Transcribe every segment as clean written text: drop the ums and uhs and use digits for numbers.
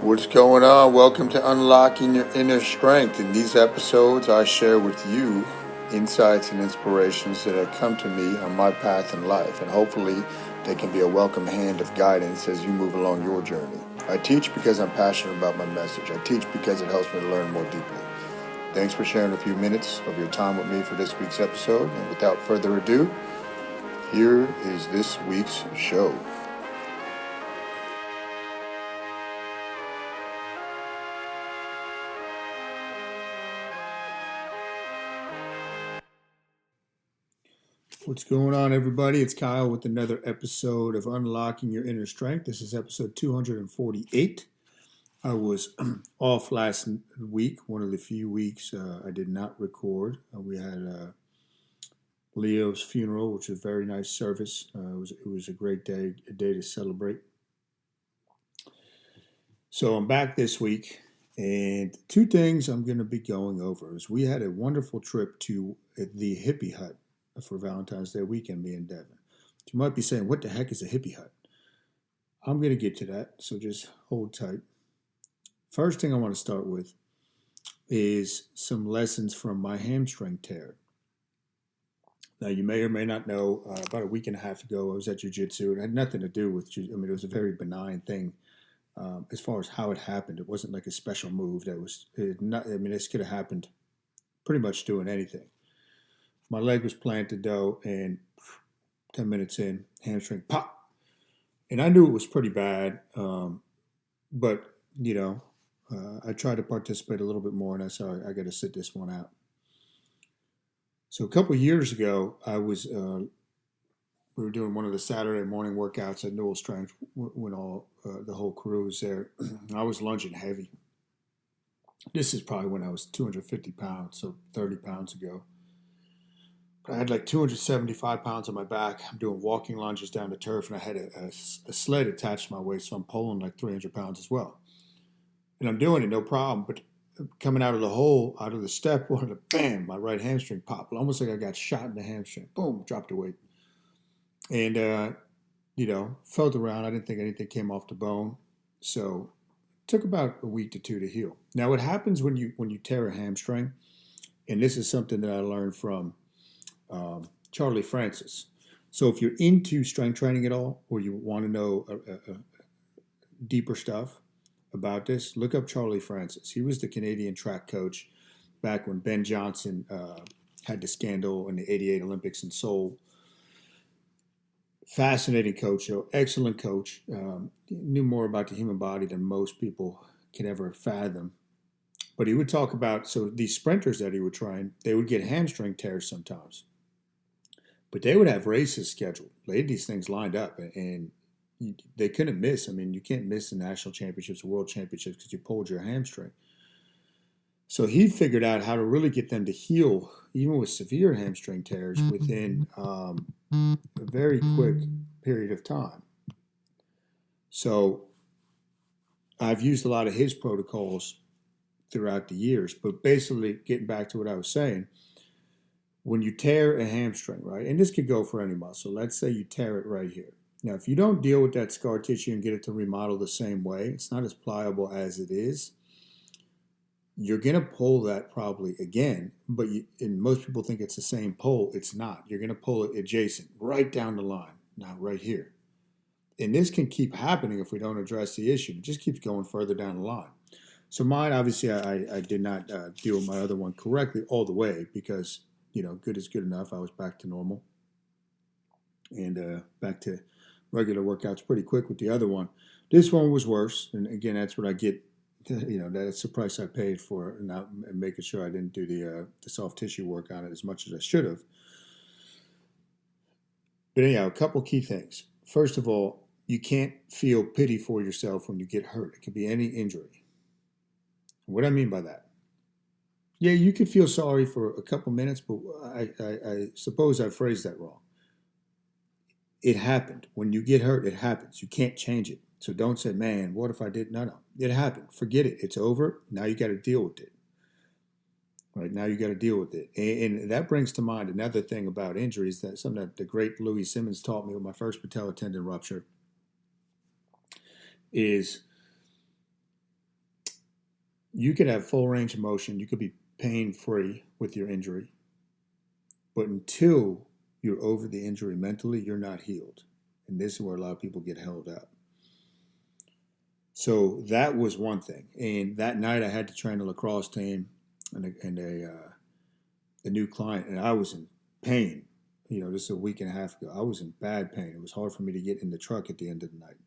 What's going on? Welcome to Unlocking Your Inner Strength. In these episodes, I share with you insights and inspirations that have come to me on my path in life, and hopefully they can be a welcome hand of guidance as you move along your journey. I teach because I'm passionate about my message. I teach because it helps me to learn more deeply. Thanks for sharing a few minutes of your time with me for this week's episode, and without further ado, here is this week's show. What's going on, everybody? It's Kyle with another episode of Unlocking Your Inner Strength. This is episode 248. I was off last week, one of the few weeks I did not record. We had Leo's funeral, which was a very nice service. It was a great day, a day to celebrate. So I'm back this week, and two things I'm going to be going over is we had a wonderful trip to the Hippy Hut for Valentine's Day weekend, me and Devin. You might be saying, what the heck is a Hippy Hut? I'm going to get to that, so just hold tight. First thing I want to start with is some lessons from my hamstring tear. Now, you may or may not know, about a week and a half ago, I was at jiu-jitsu. It had nothing to do with jiu-jitsu. It was a very benign thing as far as how it happened. It wasn't like a special move. This could have happened pretty much doing anything. My leg was planted, though, and 10 minutes in, hamstring pop. And I knew it was pretty bad, but, I tried to participate a little bit more, and I said, I got to sit this one out. So a couple of years ago, we were doing one of the Saturday morning workouts at Newell Strength when the whole crew was there. I was lunging heavy. This is probably when I was 250 pounds, so 30 pounds ago. I had like 275 pounds on my back. I'm doing walking lunges down the turf, and I had a sled attached to my waist, so I'm pulling like 300 pounds as well. And I'm doing it, no problem. But coming out of the hole, out of the step, bam, my right hamstring popped. Almost like I got shot in the hamstring. Boom, dropped the weight. And, felt around. I didn't think anything came off the bone. So it took about a week to two to heal. Now, what happens when you tear a hamstring, and this is something that I learned from Charlie Francis. So if you're into strength training at all, or you want to know deeper stuff about this, look up Charlie Francis. He was the Canadian track coach back when Ben Johnson had the scandal in the '88 Olympics in Seoul. Fascinating coach, though. Excellent coach. Knew more about the human body than most people can ever fathom. But he would talk about, so these sprinters that he would train, they would get hamstring tears sometimes. But they would have races scheduled. They had these things lined up, and they couldn't miss. I mean, you can't miss the national championships, the world championships, because you pulled your hamstring. So he figured out how to really get them to heal, even with severe hamstring tears, within a very quick period of time. So I've used a lot of his protocols throughout the years, but basically getting back to what I was saying, when you tear a hamstring, right, and this could go for any muscle, let's say you tear it right here. Now, if you don't deal with that scar tissue and get it to remodel the same way, it's not as pliable as it is, you're going to pull that probably again, and most people think it's the same pull. It's not. You're going to pull it adjacent, right down the line, not right here. And this can keep happening if we don't address the issue. It just keeps going further down the line. So mine, obviously, I did not deal with my other one correctly all the way because, good is good enough. I was back to normal and back to regular workouts pretty quick with the other one. This one was worse. And again, that's what I get. That's the price I paid for not making sure I didn't do the soft tissue work on it as much as I should have. But anyhow, a couple key things. First of all, you can't feel pity for yourself when you get hurt. It could be any injury. What do I mean by that? Yeah, you could feel sorry for a couple minutes, but I suppose I phrased that wrong. It happened. When you get hurt, it happens. You can't change it. So don't say, man, what if I did? No. It happened. Forget it. It's over. Now you got to deal with it. Right now you got to deal with it. And that brings to mind another thing about injuries, that something that the great Louis Simmons taught me with my first patellar tendon rupture, is you could have full range of motion. You could be pain free with your injury. But until you're over the injury mentally, you're not healed. And this is where a lot of people get held up. So that was one thing. And that night I had to train a lacrosse team and a new client, and I was in pain. This is a week and a half ago. I was in bad pain. It was hard for me to get in the truck at the end of the night.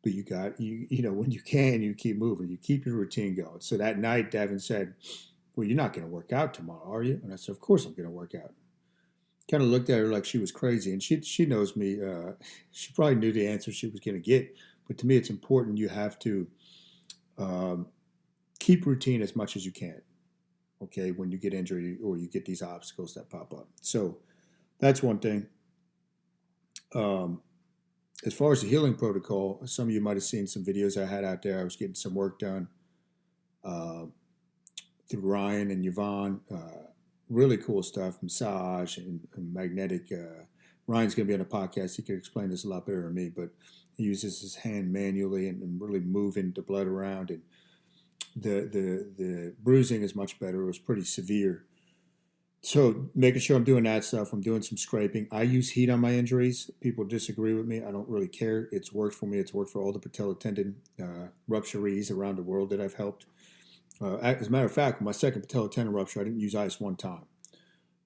But when you can, you keep moving. You keep your routine going. So that night, Devin said, well, you're not going to work out tomorrow, are you? And I said, of course I'm going to work out. Kind of looked at her like she was crazy. And she knows me. She probably knew the answer she was going to get. But to me, it's important. You have to keep routine as much as you can, okay, when you get injured or you get these obstacles that pop up. So that's one thing. As far as the healing protocol, some of you might have seen some videos I had out there. I was getting some work done through Ryan and Yvonne. Really cool stuff, massage and magnetic. Ryan's going to be on a podcast. He could explain this a lot better than me, but he uses his hand manually and really moving the blood around. And the bruising is much better. It was pretty severe. So making sure I'm doing that stuff. I'm doing some scraping. I use heat on my injuries. People disagree with me. I don't really care. It's worked for me. It's worked for all the patella tendon rupturees around the world that I've helped. As a matter of fact, my second patella tendon rupture, I didn't use ice one time.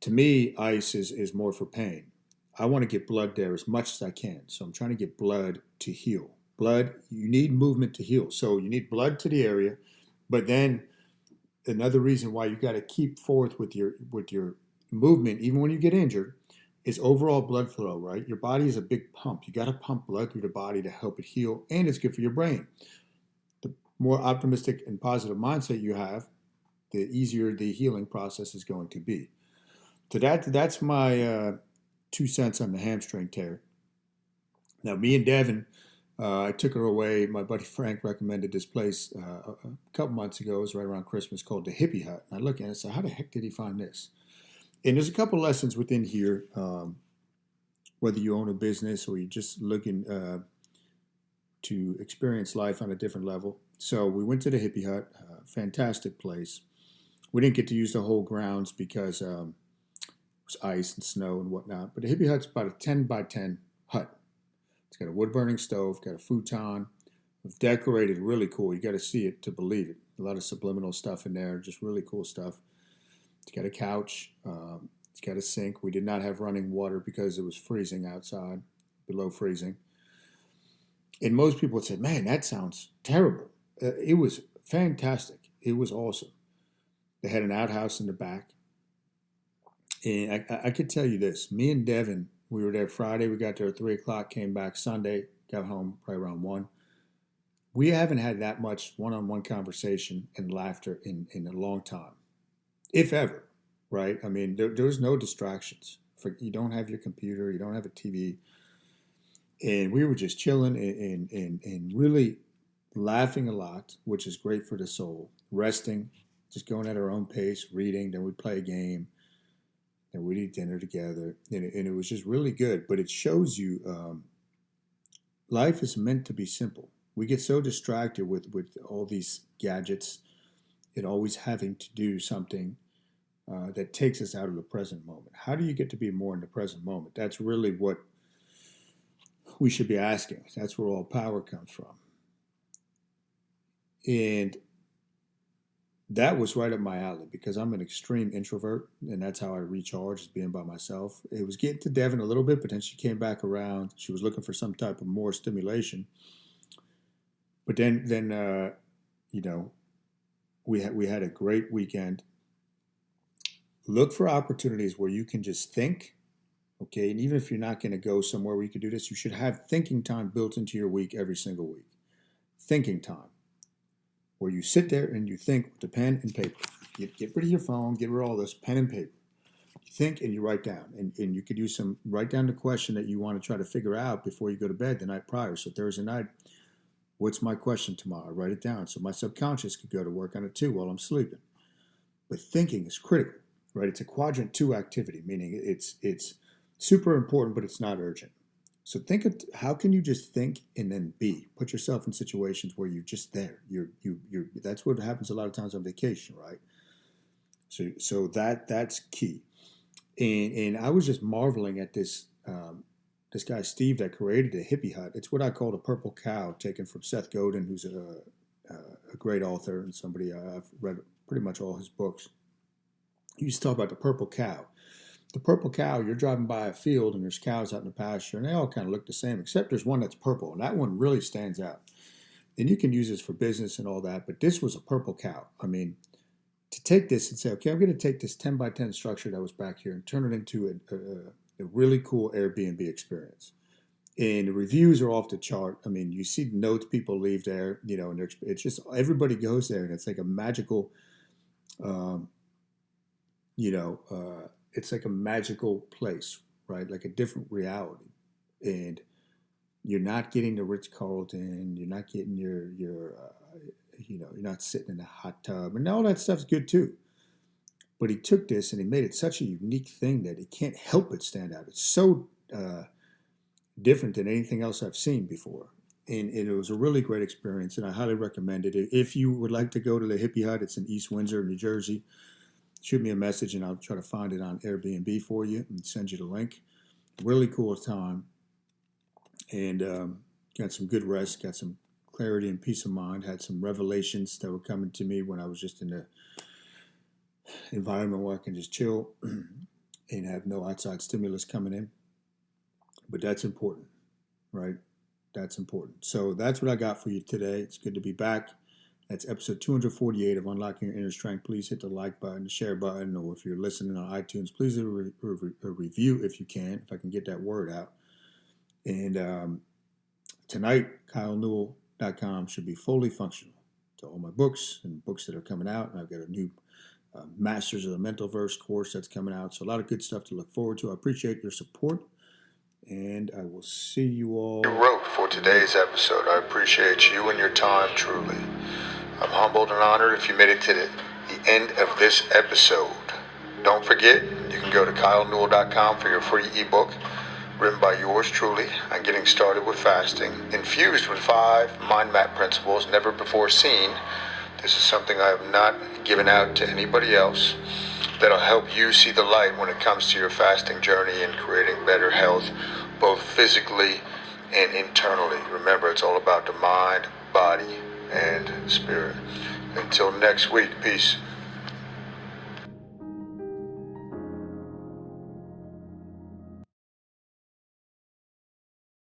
To me, ice is more for pain. I want to get blood there as much as I can. So I'm trying to get blood to heal. Blood, you need movement to heal. So you need blood to the area, but then another reason why you got to keep forth with your movement, even when you get injured, is overall blood flow, right? Your body is a big pump. You got to pump blood through the body to help it heal, and it's good for your brain. The more optimistic and positive mindset you have, the easier the healing process is going to be. So that's my 2 cents on the hamstring tear. Now, me and Devin, I took her away. My buddy Frank recommended this place a couple months ago. It was right around Christmas, called the Hippy Hut. And I look at it and say, how the heck did he find this? And there's a couple lessons within here, whether you own a business or you're just looking to experience life on a different level. So we went to the Hippy Hut, fantastic place. We didn't get to use the whole grounds because it was ice and snow and whatnot. But the Hippy Hut's about a 10 by 10 hut. It's got a wood-burning stove, got a futon. It's decorated really cool. You got to see it to believe it. A lot of subliminal stuff in there, just really cool stuff. It's got a couch. It's got a sink. We did not have running water because it was freezing outside, below freezing. And most people would say, man, that sounds terrible. It was fantastic. It was awesome. They had an outhouse in the back. And I could tell you this. Me and Devin, we were there Friday. We got there at 3 o'clock, came back Sunday, got home probably around 1. We haven't had that much one-on-one conversation and laughter in a long time, if ever, right? I mean, there's no distractions. You don't have your computer. You don't have a TV. And we were just chilling and really laughing a lot, which is great for the soul. Resting, just going at our own pace, reading. Then we'd play a game. And we'd eat dinner together. And it was just really good. But it shows you life is meant to be simple. We get so distracted with all these gadgets and always having to do something that takes us out of the present moment. How do you get to be more in the present moment? That's really what we should be asking. That's where all power comes from. And that was right up my alley because I'm an extreme introvert, and that's how I recharge, is being by myself. It was getting to Devin a little bit, but then she came back around. She was looking for some type of more stimulation. But then we had a great weekend. Look for opportunities where you can just think, okay? And even if you're not going to go somewhere where you can do this, you should have thinking time built into your week every single week. Thinking time, where you sit there and you think with the pen and paper. Get rid of your phone, get rid of all this, pen and paper. You think and you write down. And you could use write down the question that you want to try to figure out before you go to bed the night prior. So Thursday night, what's my question tomorrow? Write it down. So my subconscious could go to work on it too while I'm sleeping. But thinking is critical, right? It's a quadrant 2 activity, meaning it's super important, but it's not urgent. So think of how can you just think and then be. Put yourself in situations where you're just there. You're. That's what happens a lot of times on vacation, right? So that's key. And I was just marveling at this guy Steve that created the Hippy Hut. It's what I call the purple cow, taken from Seth Godin, who's a great author and somebody I've read pretty much all his books. He used to talk about the purple cow. The purple cow, you're driving by a field and there's cows out in the pasture and they all kind of look the same, except there's one that's purple, and that one really stands out. And you can use this for business and all that, but this was a purple cow. I mean, to take this and say, okay, I'm going to take this 10 by 10 structure that was back here and turn it into a really cool Airbnb experience. And the reviews are off the chart. I mean, you see the notes people leave there, and it's just everybody goes there, and it's like a magical, um, it's like a magical place, right? Like a different reality. And you're not getting the Ritz Carlton. You're not getting you're not sitting in a hot tub, and all that stuff's good too. But he took this and he made it such a unique thing that it can't help but stand out. It's so different than anything else I've seen before. And it was a really great experience, and I highly recommend it. If you would like to go to the Hippy Hut, it's in East Windsor, New Jersey. Shoot me a message, and I'll try to find it on Airbnb for you and send you the link. Really cool time, and got some good rest, got some clarity and peace of mind. Had some revelations that were coming to me when I was just in the environment where I can just chill and have no outside stimulus coming in. But that's important, right? That's important. So that's what I got for you today. It's good to be back. That's episode 248 of Unlocking Your Inner Strength. Please hit the like button, the share button, or if you're listening on iTunes, please do a review if you can, if I can get that word out. And tonight, KyleNewell.com should be fully functional to all my books and books that are coming out. And I've got a new Masters of the Mental Verse course that's coming out. So a lot of good stuff to look forward to. I appreciate your support, and I will see you all. You wrote for today's episode. I appreciate you and your time, truly. I'm humbled and honored if you made it to the end of this episode. Don't forget, you can go to KyleNewell.com for your free ebook written by yours truly on getting started with fasting, infused with 5 mind map principles never before seen. This is something I have not given out to anybody else that'll help you see the light when it comes to your fasting journey and creating better health, both physically and internally. Remember, it's all about the mind, body, and spirit. Until next week, peace.